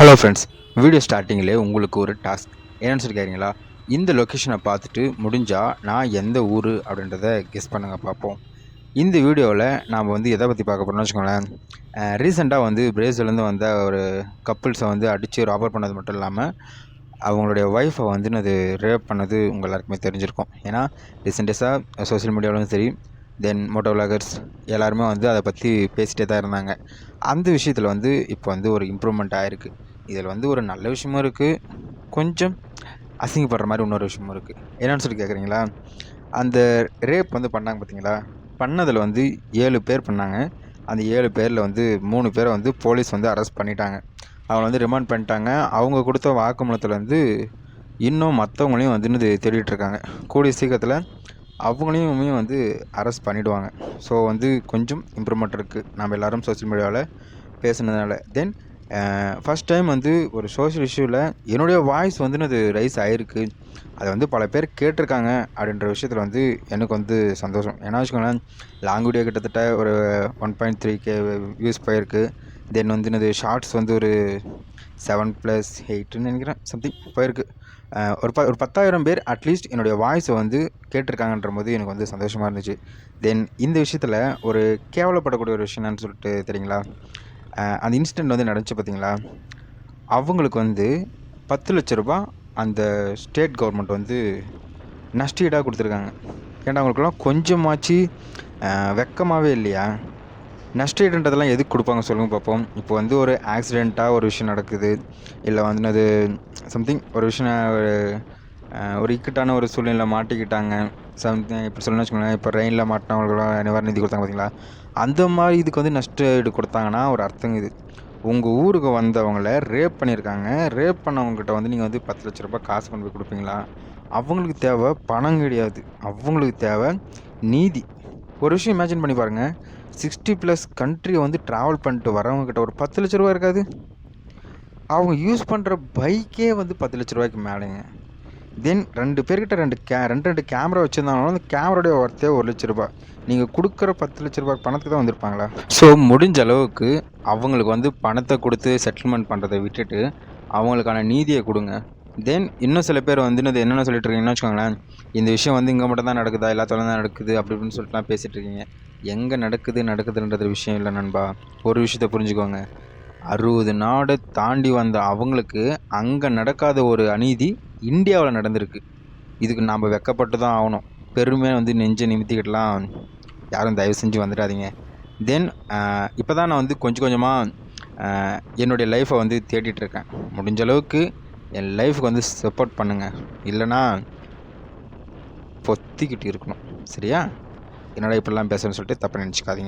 Hello friends, video ஸ்டார்டிங்கிலே உங்களுக்கு ஒரு task என்னன்னு சொல்லி கேட்குறீங்களா? இந்த லொக்கேஷனை பார்த்துட்டு முடிஞ்சால் நான் எந்த ஊர் அப்படின்றத கெஸ் பண்ணுங்க பார்ப்போம். இந்த வீடியோவில் நாம் வந்து எதை பற்றி பார்க்க போகிறோம்னு வச்சுக்கோங்களேன். ரீசெண்டாக வந்து பிரேசிலேருந்து வந்த ஒரு கப்புள்ஸை வந்து அடித்து ராபர் பண்ணது மட்டும் இல்லாமல் அவங்களுடைய ஒய்ஃபை வந்து அது ரேப் பண்ணது உங்கள் எல்லாருக்குமே தெரிஞ்சிருக்கும். ஏன்னா ரீசெண்டாக சோஷியல் மீடியாவிலும் சரி, தென் மோட்டோ விளாகர்ஸ் எல்லாருமே வந்து அதை பற்றி பேசிகிட்டே தான் இருந்தாங்க. அந்த விஷயத்தில் வந்து இப்போ வந்து ஒரு இம்ப்ரூவ்மெண்ட் ஆகிருக்கு. இதில் வந்து ஒரு நல்ல விஷயமும் இருக்குது, கொஞ்சம் அசிங்கப்படுற மாதிரி இன்னொரு விஷயமும் இருக்குது. என்னென்னு சொல்லி கேட்குறீங்களா? அந்த ரேப் வந்து பண்ணாங்க பார்த்தீங்களா? பண்ணதில் வந்து 7 பேர் பண்ணாங்க. அந்த 7 பேரில் வந்து 3 பேரை வந்து போலீஸ் வந்து அரெஸ்ட் பண்ணிட்டாங்க. அவங்கள வந்து ரிமாண்ட் பண்ணிட்டாங்க. அவங்க கொடுத்த வாக்குமூலத்தில் வந்து இன்னும் மற்றவங்களையும் வந்து தேடிட்டுருக்காங்க. கூடிய சீக்கிரத்தில் அவங்களையுமே வந்து அரெஸ்ட் பண்ணிவிடுவாங்க. ஸோ வந்து கொஞ்சம் இம்ப்ரூவ்மெண்ட் இருக்குது நம்ம எல்லோரும் சோஷியல் மீடியாவில் பேசுனதுனால. தென் ஃபஸ்ட் டைம் வந்து ஒரு சோஷியல் இஷ்யூவில் என்னுடைய வாய்ஸ் வந்து அது ரைஸ் ஆகிருக்கு. அதை வந்து பல பேர் கேட்டிருக்காங்க அப்படின்ற விஷயத்தில் வந்து எனக்கு வந்து சந்தோஷம். ஏன்னா வச்சுக்கோங்களேன், லாங் வீடியோ கிட்டத்தட்ட ஒரு 1.3K வியூஸ் போயிருக்கு. தென் வந்து என்னது ஷார்ட்ஸ் வந்து ஒரு 7+8ன்னு நினைக்கிறேன் சம்திங் போயிருக்கு. ஒரு 10,000 பேர் அட்லீஸ்ட் என்னுடைய வாய்ஸை வந்து கேட்டிருக்காங்கன்ற போது எனக்கு வந்து சந்தோஷமாக இருந்துச்சு. தென் இந்த விஷயத்தில் ஒரு கேவலப்படக்கூடிய ஒரு விஷயம் என்னன்னு சொல்லிட்டு தெரியுங்களா? அந்த இன்சிடெண்ட் வந்து நடந்துச்சு பார்த்தீங்களா? அவங்களுக்கு வந்து 10,00,000 அந்த ஸ்டேட் கவர்மெண்ட் வந்து நஷ்டஈடாக கொடுத்துருக்காங்க. ஏன்னா அவங்களுக்குலாம் கொஞ்சமாச்சு வெக்கமாகவே இல்லையா? நஷ்டஈடுன்றதெல்லாம் எதுக்கு கொடுப்பாங்க சொல்லுங்கள் பார்ப்போம். இப்போ வந்து ஒரு ஆக்சிடெண்ட்டாக ஒரு விஷயம் நடக்குது, இல்லை வந்து அது சம்திங் ஒரு விஷயம் ஒரு இக்கட்டான ஒரு சூழ்நிலை மாட்டிக்கிட்டாங்க. சம்திங் இப்போ சொல்லணும்னு வச்சுக்கோங்களேன், இப்போ ரெயினில் மாட்டினவங்களுக்குலாம் நிவாரண நிதி கொடுத்தாங்க பார்த்தீங்களா? அந்த மாதிரி இதுக்கு வந்து நஷ்ட ஈடு கொடுத்தாங்கன்னா ஒரு அர்த்தம் இது. உங்கள் ஊருக்கு வந்தவங்கள ரேப் பண்ணியிருக்காங்க. ரேப் பண்ணவங்ககிட்ட வந்து நீங்கள் வந்து 10,00,000 காசு கொண்டு போய் கொடுப்பீங்களா? அவங்களுக்கு தேவை பணம் கிடையாது, அவங்களுக்கு தேவை நீதி. ஒரு விஷயம் இமேஜின் பண்ணி பாருங்கள், 60+ கண்ட்ரியை வந்து ட்ராவல் பண்ணிட்டு வரவங்ககிட்ட ஒரு 10,00,000 இருக்காது. அவங்க யூஸ் பண்ணுற பைக்கே வந்து 10,00,000 மேலேங்க. தென் 2 பேர்கிட்ட 2 கேமரா வச்சுருந்தாங்கன்னா அந்த கேமராவுடைய ஒர்த்தே 1,00,000. நீங்கள் கொடுக்குற 10,00,000 பணத்துக்கு தான் வந்திருப்பாங்களா? ஸோ முடிஞ்ச அளவுக்கு அவங்களுக்கு வந்து பணத்தை கொடுத்து செட்டில்மெண்ட் பண்ணுறதை விட்டுட்டு அவங்களுக்கான நீதியை கொடுங்க. தென் இன்னும் சில பேர் வந்து என்னென்ன சொல்லிட்டு இருக்கீங்கன்னு வச்சுக்கோங்களேன், இந்த விஷயம் வந்து இங்கே மட்டும் தான் நடக்குதா, எல்லாத்தோட தான் நடக்குது அப்படி இப்படின்னு சொல்லிட்டுலாம் பேசிகிட்டு இருக்கீங்க. எங்கே நடக்குதுன்றது விஷயம் இல்லை நண்பா. ஒரு விஷயத்த புரிஞ்சுக்கோங்க, 60 நாடு தாண்டி வந்த அவங்களுக்கு அங்கே நடக்காத ஒரு அநீதி இந்தியாவில் நடந்திருக்கு. இதுக்கு நாம் வெக்கப்பட்டு தான் ஆகணும். பெருமையாக வந்து நெஞ்சை நிமித்திக்கிட்டலாம் யாரும் தயவு செஞ்சு வந்துடாதீங்க. தென் இப்போ தான் நான் வந்து கொஞ்சம் கொஞ்சமாக என்னுடைய லைஃப்பை வந்து தேடிட்டுருக்கேன். முடிஞ்ச அளவுக்கு என் லைஃபுக்கு வந்து சப்போர்ட் பண்ணுங்கள். இல்லைனா பொத்திக்கிட்டு இருக்கணும். சரியா? என்னடா இப்படிலாம் பேசுகிறேன்னு சொல்லிட்டு தப்பாக நினச்சிக்காதீங்க.